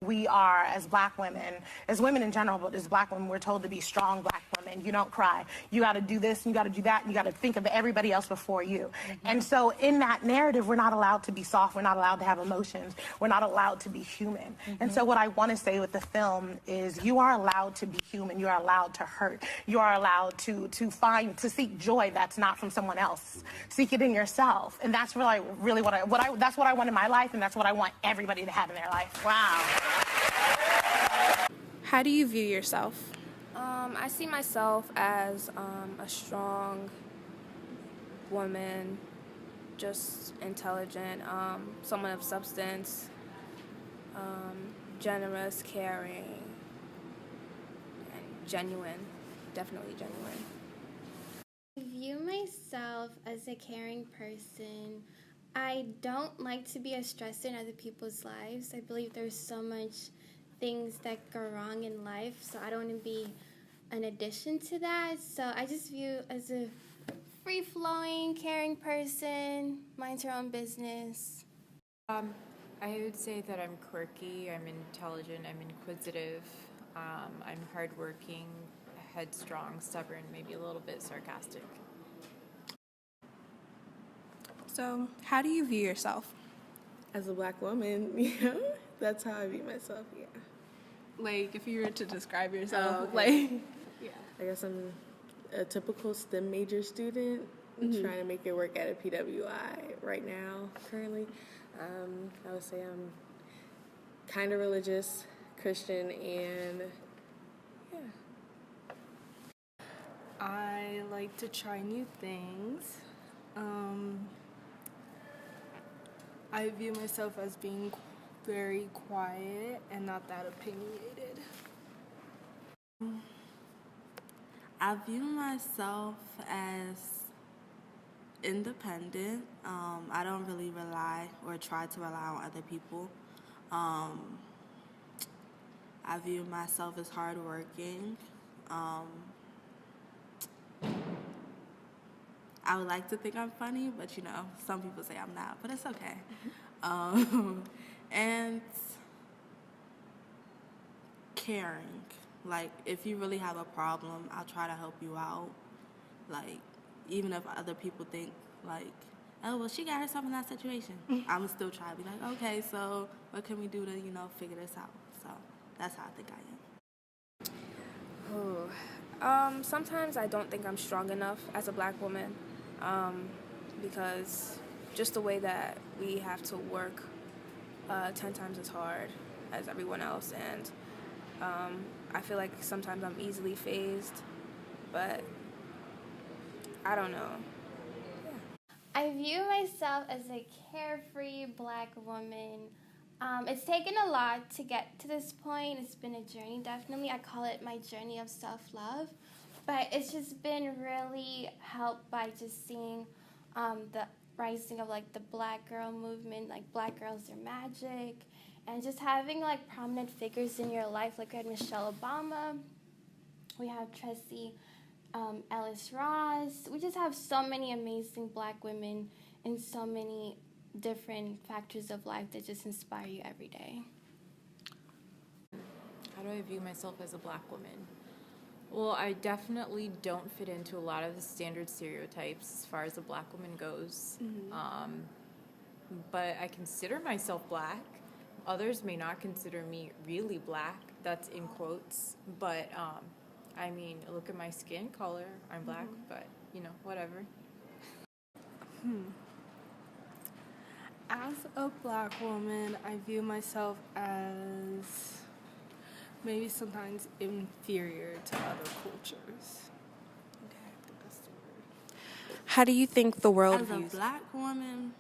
We are, as black women, as women in general, but as black women, we're told to be strong black women. You don't cry. You got to do this, you got to do that, and you got to think of everybody else before you. And so in that narrative, we're not allowed to be soft. We're not allowed to have emotions. We're not allowed to be human. And so what I want to say with the film is you are allowed to be human. You are allowed to hurt. You are allowed to seek joy that's not from someone else. Seek it in yourself. And that's really that's what I want in my life, and that's what I want everybody to have in their life. Wow. How do you view yourself? I see myself as a strong woman, just intelligent, someone of substance, generous, caring, and genuine, definitely genuine. I view myself as a caring person. I don't like to be a stressor in other people's lives. I believe there's so much things that go wrong in life, so I don't want to be an addition to that. So I just view as a free-flowing, caring person, minds her own business. I would say that I'm quirky, I'm intelligent, I'm inquisitive, I'm hardworking, headstrong, stubborn, maybe a little bit sarcastic. So, how do you view yourself? As a black woman, that's how I view myself, yeah. Like, if you were to describe yourself, I guess I'm a typical STEM major student, trying to make it work at a PWI right now, currently. I would say I'm kind of religious, Christian, and I like to try new things. I view myself as being very quiet and not that opinionated. I view myself as independent. I don't really rely or try to rely on other people. I view myself as hardworking. I would like to think I'm funny, but some people say I'm not, but it's okay. And caring. Like, if you really have a problem, I'll try to help you out. Like, even if other people think, like, oh, well, she got herself in that situation. I'm still try to be like, okay, so what can we do to, figure this out? So that's how I think I am. Sometimes I don't think I'm strong enough as a black woman, because just the way that we have to work 10 times as hard as everyone else, and I feel like sometimes I'm easily fazed, but I don't know. I view myself as a carefree black woman. It's taken a lot to get to this point. It's been a journey, definitely. I call it my journey of self-love. But it's just been really helped by just seeing the rising of, like, the black girl movement, like Black Girls Are Magic, and just having, like, prominent figures in your life. Like, we had Michelle Obama, we have Tracee Ellis Ross. We just have so many amazing black women in so many different factors of life that just inspire you every day. How do I view myself as a black woman? Well, I definitely don't fit into a lot of the standard stereotypes as far as a black woman goes. But I consider myself black. Others may not consider me really black. That's in quotes. But, look at my skin color. I'm black, but, whatever. As a black woman, I view myself as maybe sometimes inferior to other cultures. Okay, I think that's the word. How do you think the world views? As a black woman,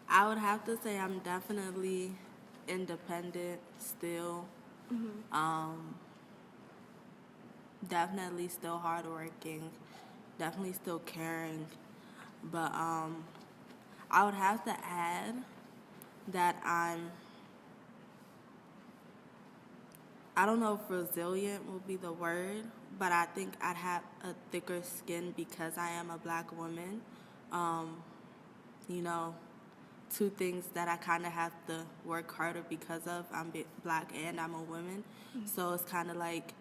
I would have to say I'm definitely independent still. Definitely still hardworking. Definitely still caring. But I would have to add that I don't know if resilient will be the word, but I think I'd have a thicker skin because I am a black woman. two things that I kind of have to work harder because of. I'm black and I'm a woman. So it's kind of like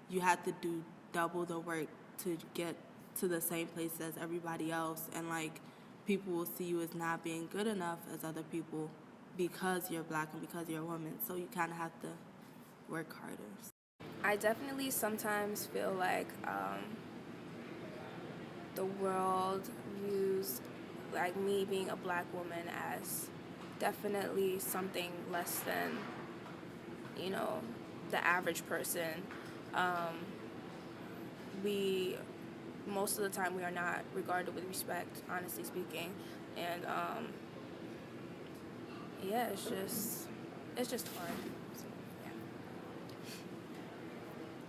you have to do double the work to get to the same place as everybody else. And like people will see you as not being good enough as other people because you're black and because you're a woman. So you kind of have to work harder. I definitely sometimes feel like the world views like me being a black woman as definitely something less than, you know, the average person. We, most of the time, we are not regarded with respect, honestly speaking. And yeah, it's just hard. So,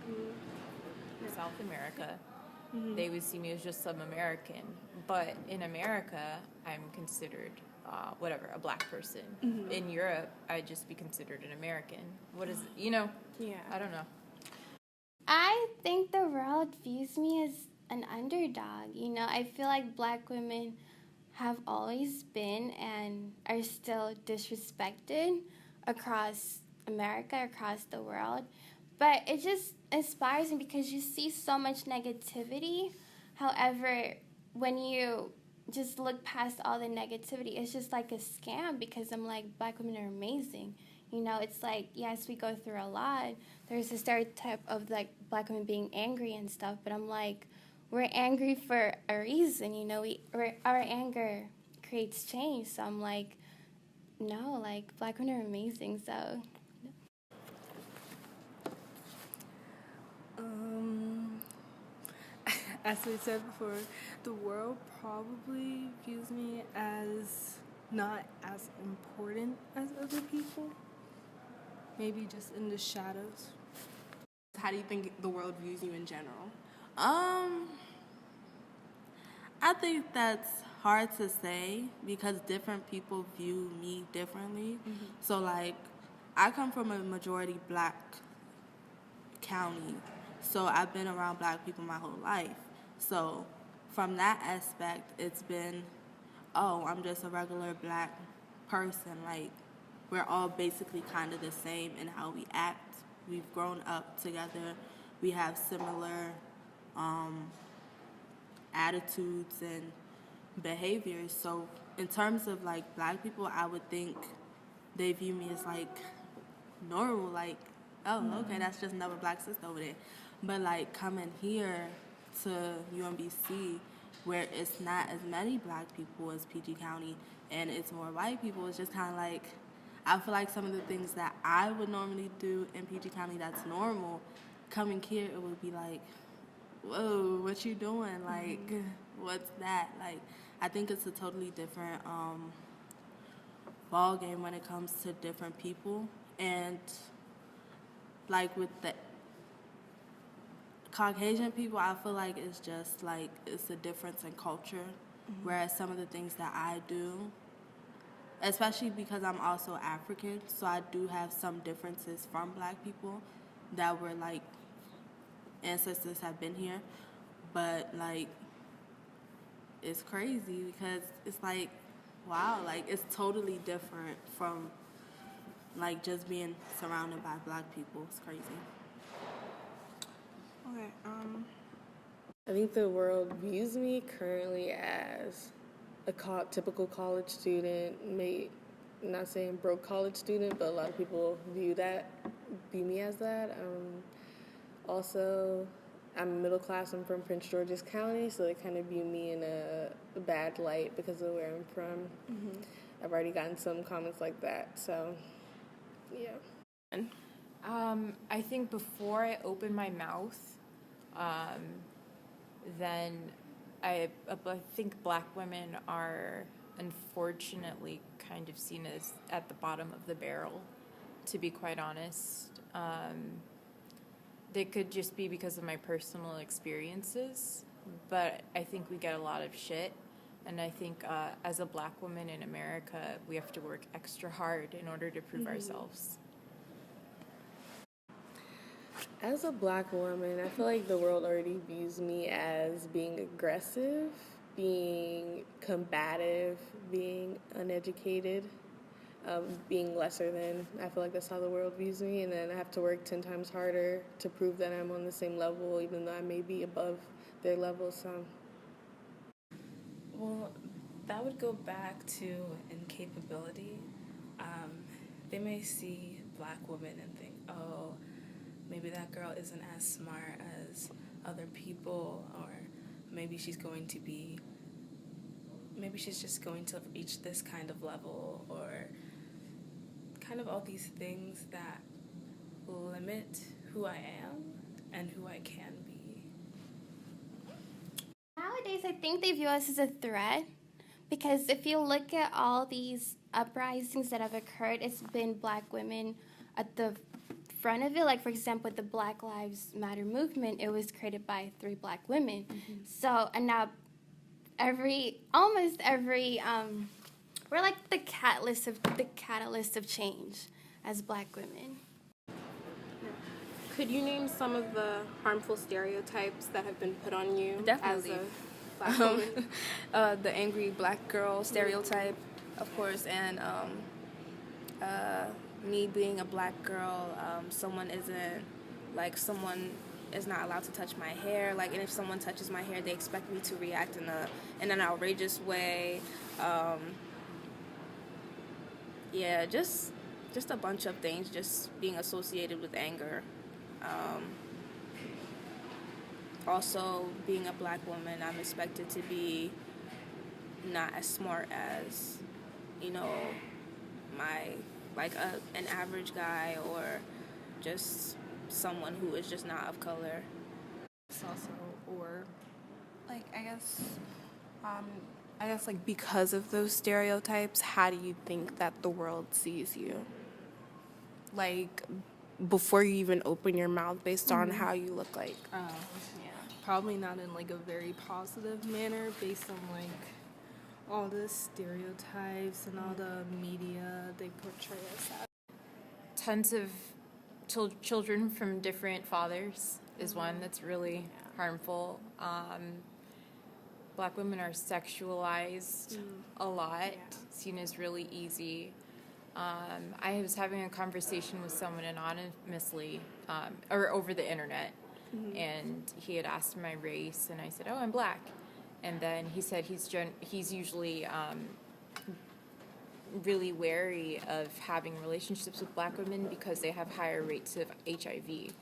yeah. South America, they would see me as just some American. But in America, I'm considered, a black person. In Europe, I'd just be considered an American. What is, Yeah. I don't know. I think the world views me as an underdog. You know, I feel like black women have always been and are still disrespected across America, across the world. But it just inspires me because you see so much negativity. However, when you just look past all the negativity, it's just like a scam because I'm like, black women are amazing. You know, it's like, yes, we go through a lot. There's a stereotype of like black women being angry and stuff, but I'm like, we're angry for a reason, you know, our anger creates change. So I'm like, no, like black women are amazing, so. As we said before, the world probably views me as not as important as other people. Maybe just in the shadows. How do you think the world views you in general? I think that's hard to say because different people view me differently. So, like, I come from a majority black county, so I've been around black people my whole life. So, from that aspect, it's been, oh, I'm just a regular black person. Like, we're all basically kind of the same in how we act. We've grown up together. We have similar attitudes and behaviors. So in terms of like black people, I would think they view me as like normal, like, oh, okay, that's just another black sister over there. But like coming here to UMBC, where it's not as many black people as PG County and it's more white people, it's just kind of like, I feel like some of the things that I would normally do in PG County that's normal, coming here, it would be like, whoa, what you doing? Like, what's that? Like, I think it's a totally different ball game when it comes to different people. And like with the Caucasian people, I feel like it's just like, it's a difference in culture. Whereas some of the things that I do, especially because I'm also African, so I do have some differences from black people that were like ancestors have been here. But like, it's crazy because it's like, wow, like it's totally different from like just being surrounded by black people. It's crazy. Okay, I think the world views me currently as a typical college student, not saying broke college student, but a lot of people view me as that. Also, I'm middle class. I'm from Prince George's County, so they kind of view me in a bad light because of where I'm from. I've already gotten some comments like that, so yeah. I think before I open my mouth, then I think black women are unfortunately kind of seen as at the bottom of the barrel, to be quite honest. They could just be because of my personal experiences, but I think we get a lot of shit. And I think as a black woman in America, we have to work extra hard in order to prove ourselves. As a black woman, I feel like the world already views me as being aggressive. being combative, being uneducated, being lesser than. I feel like that's how the world views me, and then I have to work 10 times harder to prove that I'm on the same level, even though I may be above their level. So, well, that would go back to incapability. They may see black women and think, oh, maybe that girl isn't as smart as other people, or maybe she's just going to reach this kind of level, or kind of all these things that limit who I am and who I can be. Nowadays, I think they view us as a threat, because if you look at all these uprisings that have occurred, it's been black women at the front of it. Like, for example, with the Black Lives Matter movement, it was created by 3 black women. So, and now almost every we're like the catalyst of change as black women. Could you name some of the harmful stereotypes that have been put on you Definitely. as a black woman? The angry black girl stereotype, of course, and me being a black girl, someone is not allowed to touch my hair. Like, and if someone touches my hair, they expect me to react in an outrageous way. Yeah, just a bunch of things, just being associated with anger. Also, being a black woman, I'm expected to be not as smart as, an average guy, or just someone who is just not of color. It's also, or like, I guess like because of those stereotypes, how do you think that the world sees you? Like, before you even open your mouth, based on how you look like. Probably not in like a very positive manner, based on like all the stereotypes and all the media they portray us as. Tons of children from different fathers is one that's really harmful. Black women are sexualized a lot, seen as really easy. I was having a conversation with someone anonymously, or over the internet, and he had asked my race, and I said, "Oh, I'm black," and then he said he's usually really wary of having relationships with black women because they have higher rates of HIV,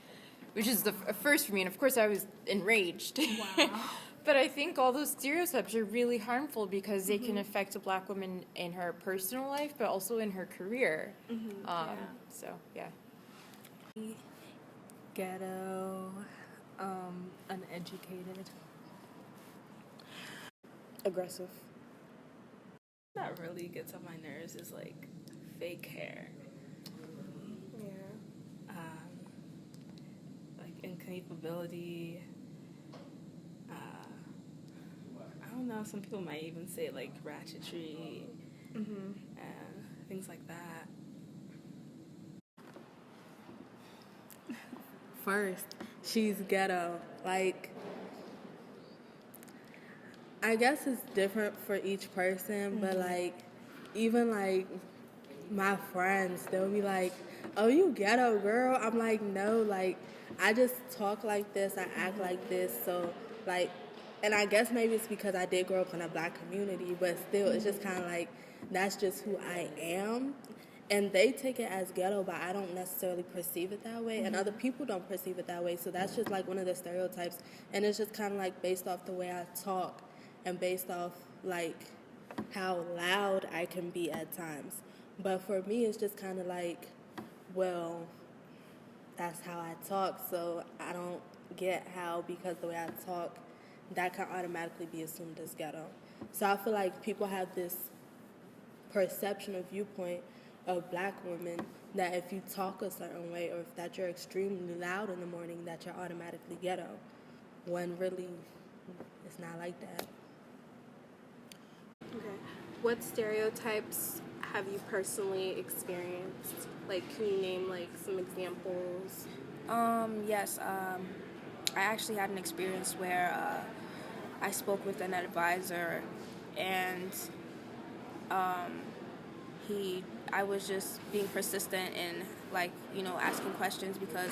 which is the first for me, and of course I was enraged. Wow. But I think all those stereotypes are really harmful because they can affect a black woman in her personal life, but also in her career. So, yeah. Ghetto, uneducated. Aggressive. That really gets on my nerves is like fake hair. Like incapability. I don't know, some people might even say like ratchetry and things like that. First, she's ghetto. Like, I guess it's different for each person, but like, even like my friends, they'll be like, "Oh, you ghetto, girl." I'm like, no, like, I just talk like this, I act like this, so like, and I guess maybe it's because I did grow up in a black community, but still, it's just kind of like, that's just who I am. And they take it as ghetto, but I don't necessarily perceive it that way, and other people don't perceive it that way, so that's just like one of the stereotypes, and it's just kind of like based off the way I talk, and based off like how loud I can be at times. But for me, it's just kind of like, well, that's how I talk, so I don't get how, because the way I talk, that can automatically be assumed as ghetto. So I feel like people have this perception or viewpoint of black women that if you talk a certain way, or if that you're extremely loud in the morning, that you're automatically ghetto, when really it's not like that. Okay. What stereotypes have you personally experienced? Like, can you name like some examples? Yes. I actually had an experience where I spoke with an advisor, and I was just being persistent in, like, asking questions because,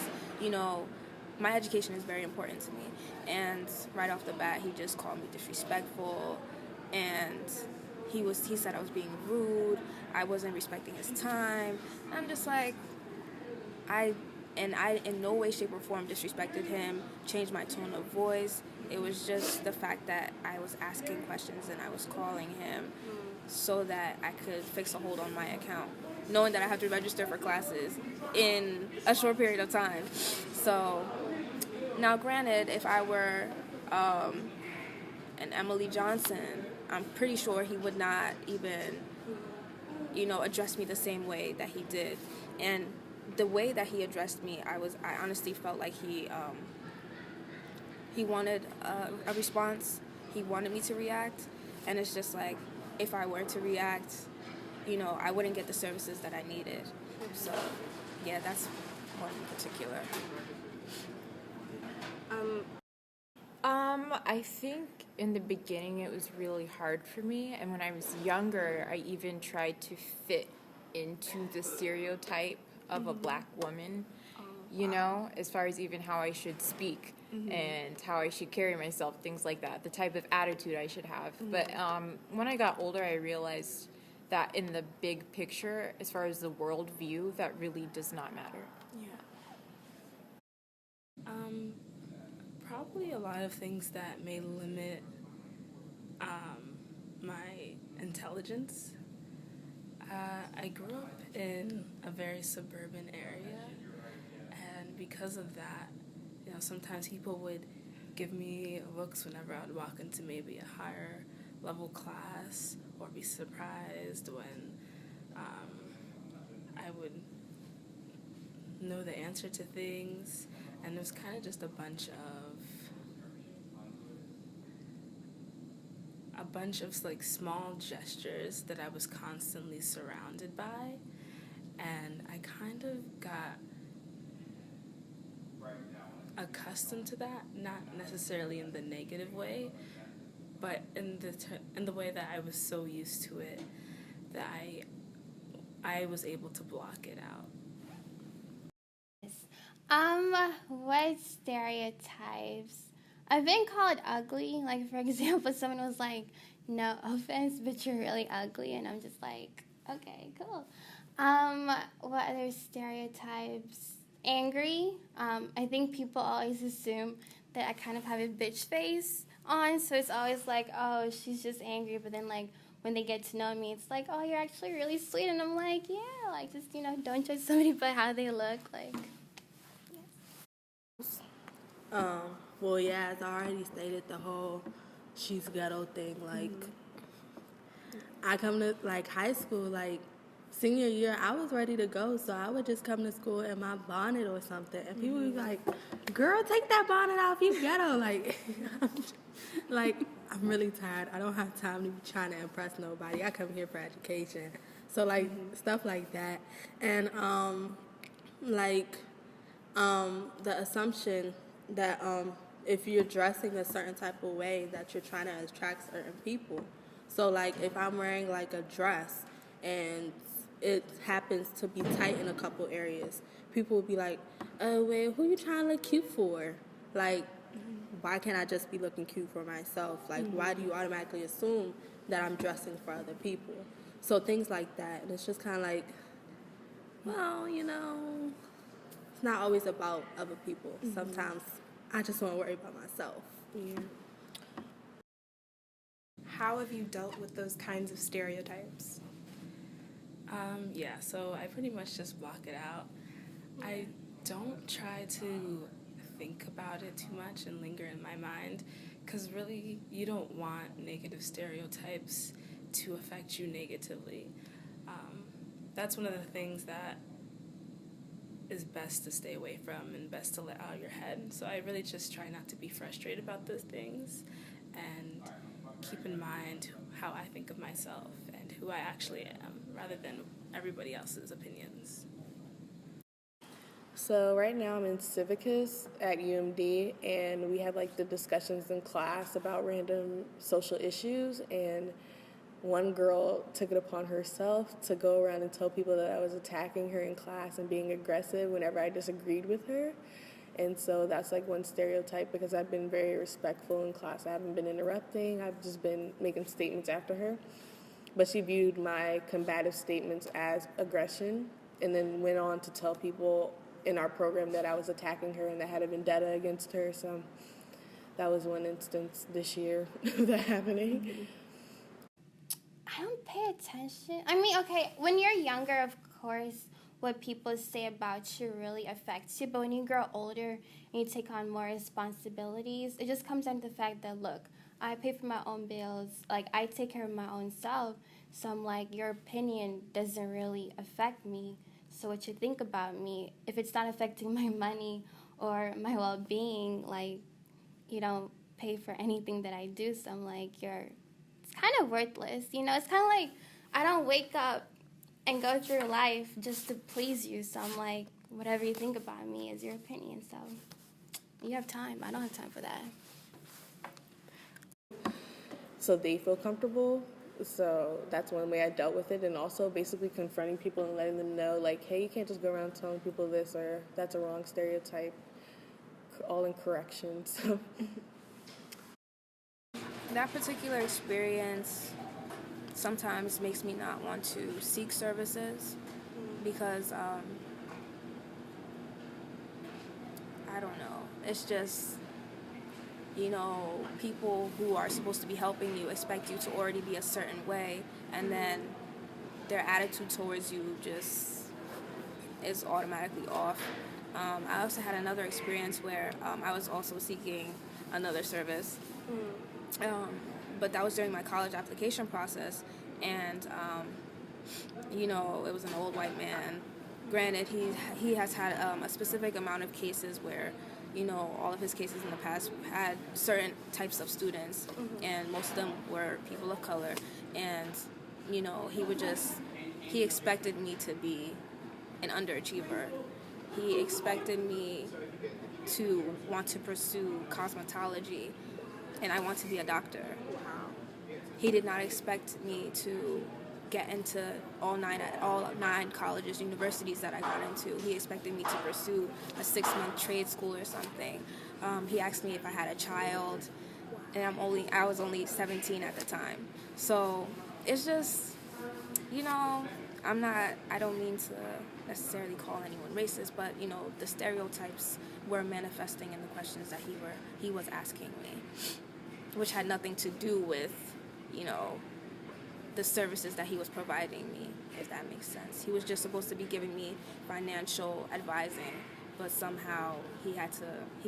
my education is very important to me. And right off the bat, he just called me disrespectful, and he said I was being rude, I wasn't respecting his time. And I'm just like, I in no way, shape, or form disrespected him, changed my tone of voice. It was just the fact that I was asking questions and I was calling him so that I could fix a hold on my account, knowing that I have to register for classes in a short period of time. So now, granted, if I were an Emily Johnson, I'm pretty sure he would not even, address me the same way that he did. And the way that he addressed me, I honestly felt like he wanted a response. He wanted me to react, and it's just like, if I were to react, I wouldn't get the services that I needed. So, yeah, that's one in particular. I think in the beginning it was really hard for me, and when I was younger, I even tried to fit into the stereotype of a black woman, as far as even how I should speak and how I should carry myself, things like that, the type of attitude I should have. But when I got older, I realized that in the big picture, as far as the world view, that really does not matter. Probably a lot of things that may limit my intelligence. I grew up in a very suburban area, and because of that, sometimes people would give me looks whenever I would walk into maybe a higher level class, or be surprised when I would know the answer to things. And it was kind of just a bunch of like small gestures that I was constantly surrounded by, and I kind of got accustomed to that, not necessarily in the negative way, but in the way that I was so used to it that I was able to block it out. What stereotypes? I've been called ugly. Like, for example, someone was like, no offense, but you're really ugly. And I'm just like, okay, cool. What other stereotypes? Angry. I think people always assume that I kind of have a bitch face on. So it's always like, oh, she's just angry. But then, like, when they get to know me, it's like, oh, you're actually really sweet. And I'm like, yeah, like, just, don't judge somebody by how they look. Like, Well, yeah, as I already stated, the whole she's ghetto thing, like, I come to, like, high school, like, senior year, I was ready to go, so I would just come to school in my bonnet or something, and people would be like, girl, take that bonnet off, you ghetto, like, I'm really tired. I don't have time to be trying to impress nobody. I come here for education. So, like, stuff like that. And, the assumption that if you're dressing a certain type of way that you're trying to attract certain people. So, like, if I'm wearing, like, a dress and it happens to be tight in a couple areas, people will be like, oh, wait, who you trying to look cute for? Like, why can't I just be looking cute for myself? Like, why do you automatically assume that I'm dressing for other people? So things like that. And it's just kind of like, well, it's not always about other people. Sometimes I just want to worry about myself. Yeah. How have you dealt with those kinds of stereotypes? So I pretty much just block it out. I don't try to think about it too much and linger in my mind, because really you don't want negative stereotypes to affect you negatively. That's one of the things that is best to stay away from and best to let out of your head. So I really just try not to be frustrated about those things and keep in mind how I think of myself and who I actually am, rather than everybody else's opinions. So right now I'm in Civicus at UMD, and we had like the discussions in class about random social issues, and one girl took it upon herself to go around and tell people that I was attacking her in class and being aggressive whenever I disagreed with her. And so that's like one stereotype, because I've been very respectful in class. I haven't been interrupting. I've just been making statements after her. But she viewed my combative statements as aggression, and then went on to tell people in our program that I was attacking her and that I had a vendetta against her. So that was one instance this year of that happening. I don't pay attention. I mean, okay, when you're younger, of course, what people say about you really affects you. But when you grow older and you take on more responsibilities, it just comes down to the fact that, look, I pay for my own bills. Like, I take care of my own self. So I'm like, your opinion doesn't really affect me. So what you think about me, if it's not affecting my money or my well-being, like, you don't pay for anything that I do. So I'm like, it's kind of worthless. You know, it's kind of like I don't wake up and go through life just to please you. So I'm like, whatever you think about me is your opinion. So you have time. I don't have time for that. So they feel comfortable. So that's one way I dealt with it. And also basically confronting people and letting them know, like, hey, you can't just go around telling people this or that's a wrong stereotype, all in correction. So That particular experience sometimes makes me not want to seek services because I don't know. It's just, you know, people who are supposed to be helping you expect you to already be a certain way, and then their attitude towards you just is automatically off. I also had another experience where I was also seeking another service. But that was during my college application process, and you know, it was an old white man. Granted, he has had a specific amount of cases where, you know, all of his cases in the past had certain types of students, and most of them were people of color, and you know, he expected me to be an underachiever. He expected me to want to pursue cosmetology, and I want to be a doctor. He did not expect me to get into all nine colleges, universities that I got into. He expected me to pursue a 6-month trade school or something. He asked me if I had a child, and I was only 17 at the time. So it's just, you know, I don't mean to necessarily call anyone racist, but you know, the stereotypes were manifesting in the questions that he was asking me, which had nothing to do with, you know, the services that he was providing me, if that makes sense. He was just supposed to be giving me financial advising, but somehow he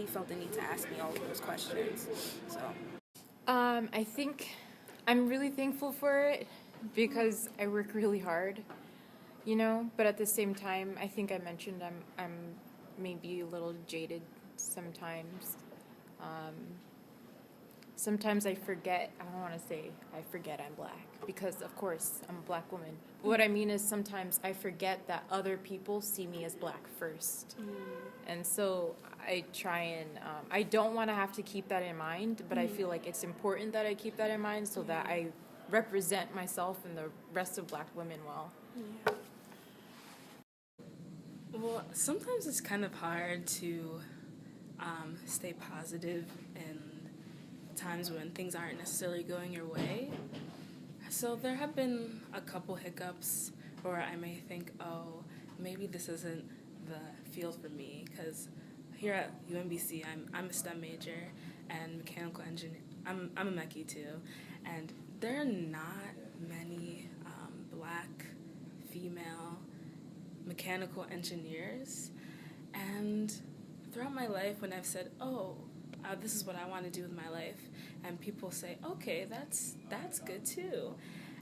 felt the need to ask me all of those questions. So I think I'm really thankful for it because I work really hard, you know, but at the same time, I think I mentioned I'm maybe a little jaded sometimes. Sometimes I forget, I don't want to say I forget I'm black, because of course I'm a black woman. What I mean is sometimes I forget that other people see me as black first. And so I try and, I don't want to have to keep that in mind, but I feel like it's important that I keep that in mind so that I represent myself and the rest of black women well. Yeah. Well, sometimes it's kind of hard to stay positive in times when things aren't necessarily going your way. So there have been a couple hiccups where I may think, oh, maybe this isn't the field for me, because here at UMBC, I'm a STEM major and mechanical engineer. I'm a mechie too, and there are not many black female mechanical engineers. And throughout my life, when I've said, oh, this is what I want to do with my life, and people say, okay, that's good too,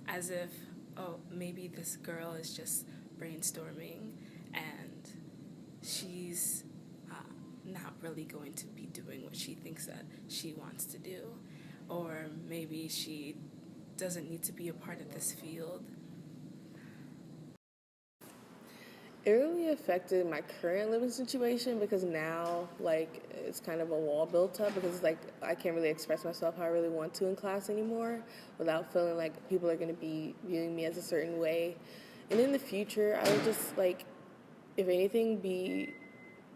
as if, oh, maybe this girl is just brainstorming and she's not really going to be doing what she thinks that she wants to do, or maybe she doesn't need to be a part of this field. It really affected my current living situation because now, like, it's kind of a wall built up because, like, I can't really express myself how I really want to in class anymore without feeling like people are going to be viewing me as a certain way. And in the future, I would just, like, if anything, be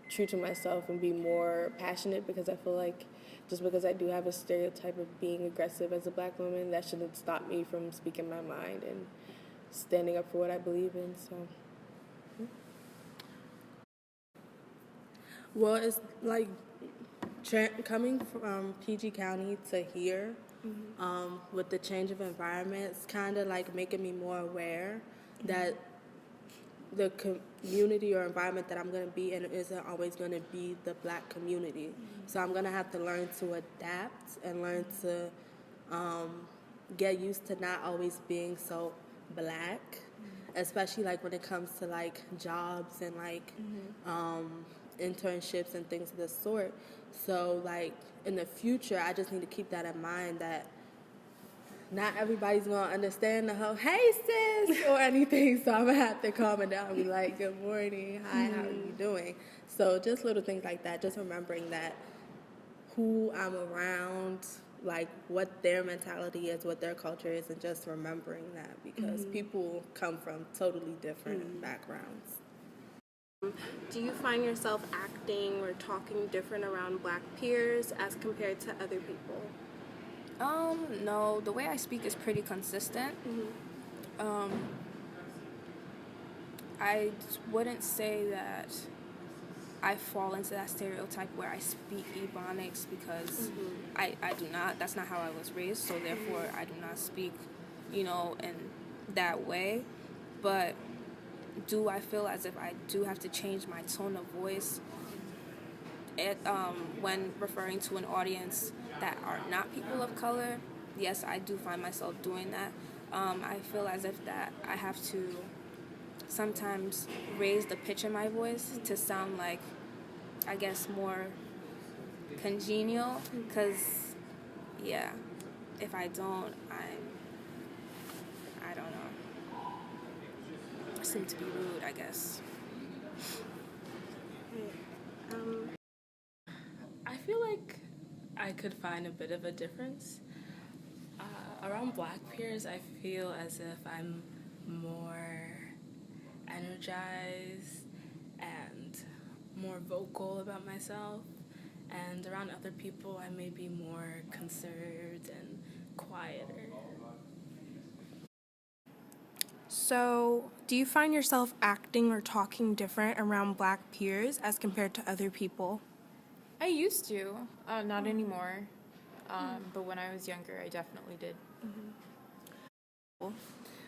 true to myself and be more passionate because I feel like just because I do have a stereotype of being aggressive as a black woman, that shouldn't stop me from speaking my mind and standing up for what I believe in, so... Well, it's like coming from PG County to here, with the change of environment, it's kind of like making me more aware that the community or environment that I'm going to be in isn't always going to be the black community. So I'm going to have to learn to adapt and learn to get used to not always being so black, especially like when it comes to like jobs and like internships and things of the sort. So like in the future, I just need to keep that in mind that not everybody's going to understand the whole, hey sis, or anything. So I'm going to have to calm it down and be like, good morning, hi, how are you doing? So just little things like that, just remembering that who I'm around, like what their mentality is, what their culture is, and just remembering that because people come from totally different backgrounds. Do you find yourself acting or talking different around black peers as compared to other people? No, the way I speak is pretty consistent. I wouldn't say that I fall into that stereotype where I speak Ebonics because I do not. That's not how I was raised, so therefore I do not speak, in that way. But do I feel as if I do have to change my tone of voice when referring to an audience that are not people of color? Yes, I do find myself doing that. I feel as if that I have to sometimes raise the pitch in my voice to sound like, I guess, more congenial, because, yeah, if I don't, I don't know. I seem to be rude, I guess. I feel like I could find a bit of a difference. Around black peers, I feel as if I'm more energized and more vocal about myself. And around other people, I may be more conserved and quieter. So, do you find yourself acting or talking different around black peers as compared to other people? I used to, not anymore. But when I was younger, I definitely did.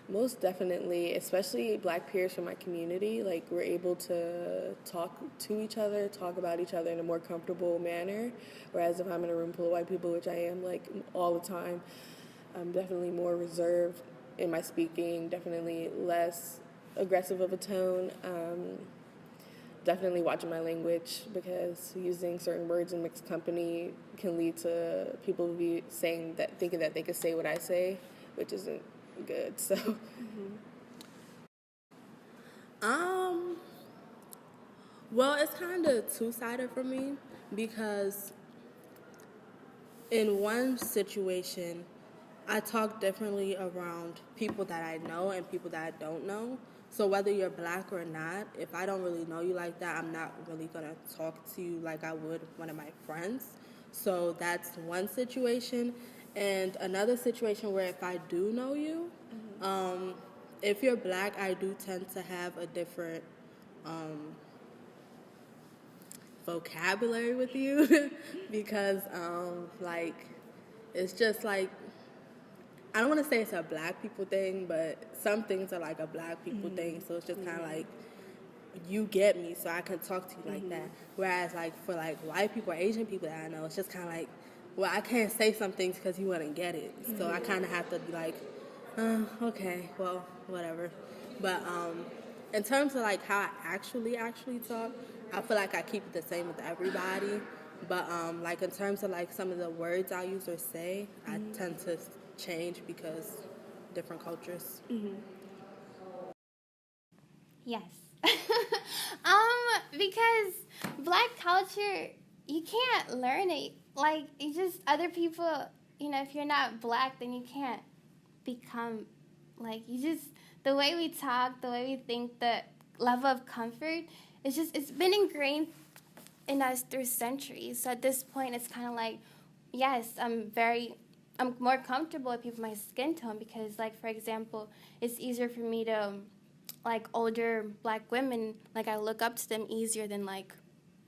Most definitely, especially black peers from my community, like we're able to talk to each other, talk about each other in a more comfortable manner. Whereas if I'm in a room full of white people, which I am like all the time, I'm definitely more reserved in my speaking, definitely less aggressive of a tone. Definitely watching my language because using certain words in mixed company can lead to people thinking that they could say what I say, which isn't good. So, well, it's kind of two-sided for me because in one situation, I talk differently around people that I know and people that I don't know. So whether you're black or not, if I don't really know you like that, I'm not really going to talk to you like I would one of my friends. So that's one situation. And another situation where if I do know you, if you're black, I do tend to have a different vocabulary with you because, like, it's just like, I don't want to say it's a black people thing, but some things are like a black people thing. So it's just kind of like, you get me, so I can talk to you like that. Whereas like for like white people or Asian people that I know, it's just kind of like, well, I can't say some things because you wouldn't get it. So I kind of have to be like, okay, well, whatever. But in terms of like how I actually talk, I feel like I keep it the same with everybody. But like in terms of like some of the words I use or say, I tend to change because different cultures. Yes, Because black culture, you can't learn it. Like, you just, other people, you know, if you're not black, then you can't become, like, you just, the way we talk, the way we think, the level of comfort, it's just, it's been ingrained in us through centuries. So at this point, it's kind of like, yes, I'm more comfortable with people with my skin tone because, like, for example, it's easier for me to, like, older black women, like, I look up to them easier than, like,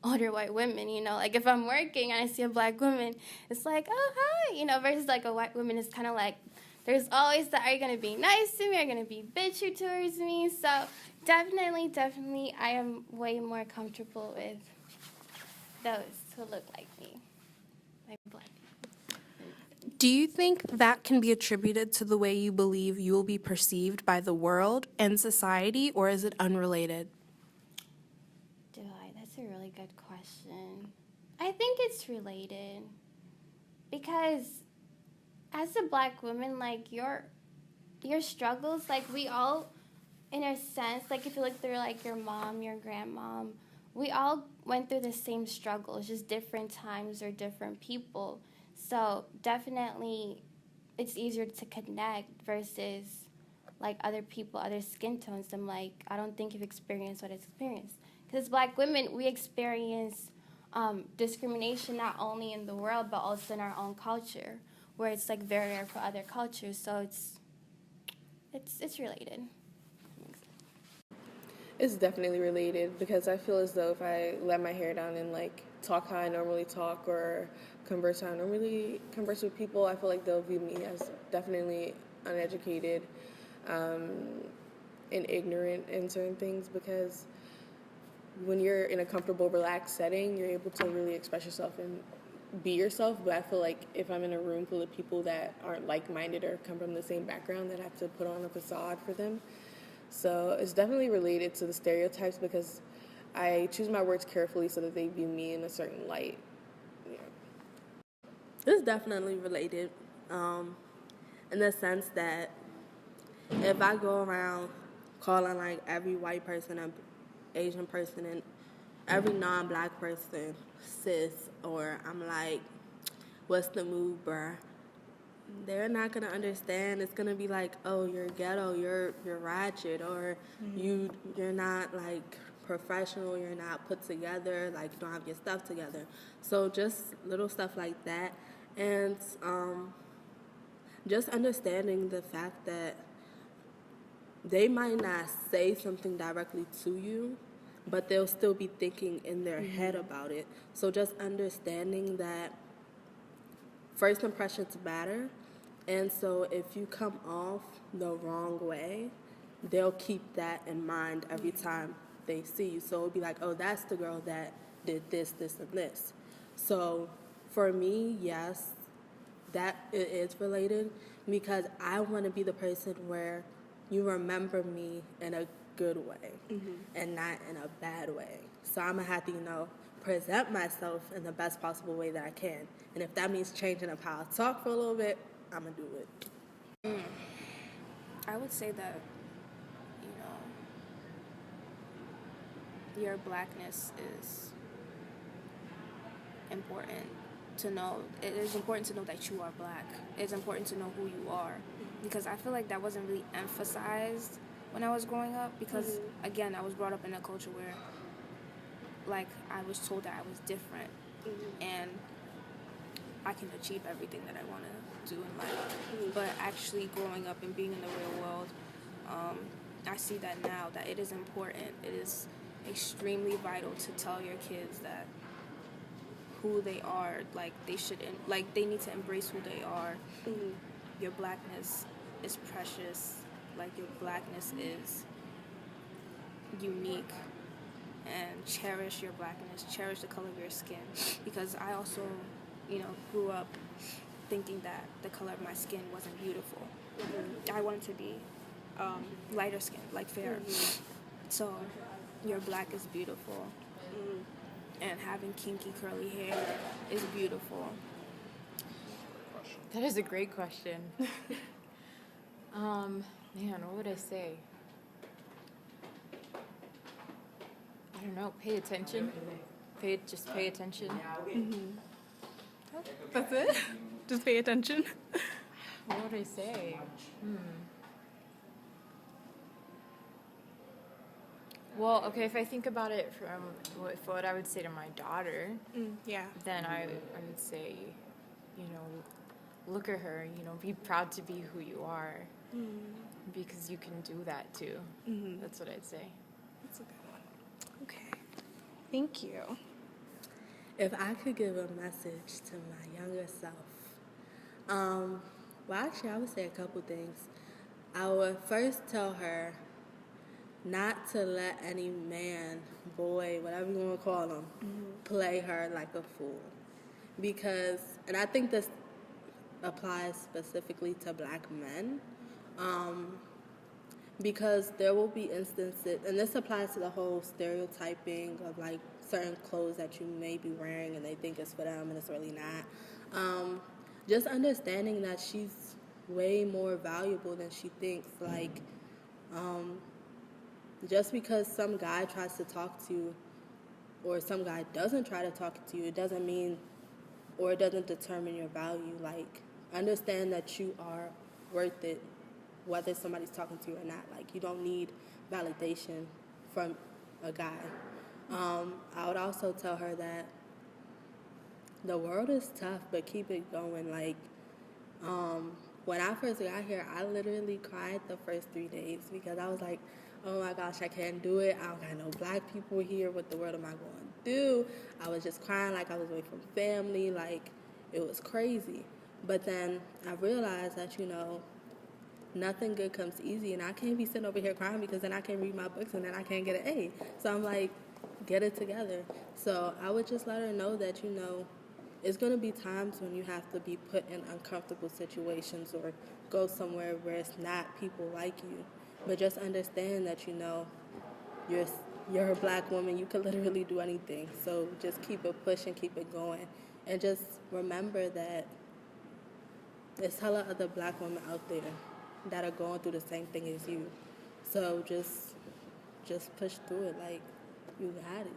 older white women, you know? Like, if I'm working and I see a black woman, it's like, oh, hi, you know, versus, like, a white woman is kind of like, there's always the, are you going to be nice to me? Are you going to be bitchy towards me? So definitely, I am way more comfortable with those who look like me, like black people. Do you think that can be attributed to the way you believe you will be perceived by the world and society, or is it unrelated? That's a really good question. I think it's related because as a black woman, like, your struggles, like, we all, in a sense, like, if you look through, like, your mom, your grandmom, we all went through the same struggles, just different times or different people. So definitely it's easier to connect versus, like, other people, other skin tones. I'm like, I don't think you've experienced what I've experienced. Because black women, we experience discrimination not only in the world but also in our own culture, where it's, like, very rare for other cultures. So it's related. It's definitely related because I feel as though if I let my hair down and, like, talk how I normally talk or converse how I normally converse with people, I feel like they'll view me as definitely uneducated and ignorant in certain things because when you're in a comfortable, relaxed setting, you're able to really express yourself and be yourself. But I feel like if I'm in a room full of people that aren't like-minded or come from the same background, that I have to put on a facade for them. So it's definitely related to the stereotypes because I choose my words carefully so that they view me in a certain light. Yeah. It's definitely related in the sense that if I go around calling, like, every white person an Asian person and every non-black person cis, or I'm like, what's the move, bruh? They're not gonna understand. It's gonna be like, oh, you're ghetto, you're ratchet, or you're not, like, professional, you're not put together, like, you don't have your stuff together. So just little stuff like that, and just understanding the fact that they might not say something directly to you, but they'll still be thinking in their head about it. So just understanding that first impressions matter. And so if you come off the wrong way, they'll keep that in mind every time they see you. So it'll be like, oh, that's the girl that did this, this, and this. So for me, yes, that it is related because I want to be the person where you remember me in a good way and not in a bad way. So I'm going to have to, present myself in the best possible way that I can. And if that means changing up how I talk for a little bit, I'm going to do it. I would say that, your blackness is important to know. It is important to know that you are black. It's important to know who you are. Because I feel like that wasn't really emphasized when I was growing up. Because, again, I was brought up in a culture where, like, I was told that I was different. And I can achieve everything that I want to do in life. But actually growing up and being in the real world, I see that now, that it is important. It is extremely vital to tell your kids that who they are, like, they need to embrace who they are. Your blackness is precious. Like, your blackness is unique. And cherish your blackness. Cherish the color of your skin. Because I also, grew up thinking that the color of my skin wasn't beautiful. I wanted to be lighter skinned, like fair. So your black is beautiful. And having kinky curly hair is beautiful. That is a great question. Man, what would I say? don't know, pay attention. Just pay attention. That's it? Just pay attention. What would I say? Well, okay, if I think about it from what I would say to my daughter, Yeah. then I would say, you know, look at her, you know, be proud to be who you are, because you can do that too. That's what I'd say. That's a good one. Okay. Thank you. If I could give a message to my younger self, well, actually, I would say a couple things. I would first tell her not to let any man, boy, whatever you want to call them, play her like a fool. Because, and I think this applies specifically to black men, because there will be instances, and this applies to the whole stereotyping of like certain clothes that you may be wearing and they think it's for them and it's really not. Just understanding that she's way more valuable than she thinks. Like, just because some guy tries to talk to you or some guy doesn't try to talk to you, it doesn't mean, or it doesn't determine your value. Like, understand that you are worth it, whether somebody's talking to you or not. Like, you don't need validation from a guy. I would also tell her that the world is tough, but keep it going. Like, when I first got here, I literally cried the first 3 days because I was like, oh my gosh, I can't do it. I don't got no black people here. What the world am I going to do? I was just crying like I was away from family. Like, it was crazy. But then I realized that, you know, nothing good comes easy, and I can't be sitting over here crying because then I can't read my books and then I can't get an A. So I'm like, get it together. So I would just let her know that, you know, it's going to be times when you have to be put in uncomfortable situations or go somewhere where it's not people like you. But just understand that, you know, you're a black woman. You can literally do anything. So just keep it pushing, keep it going. And just remember that there's hella other black women out there that are going through the same thing as you. So just push through it. Like, you got it.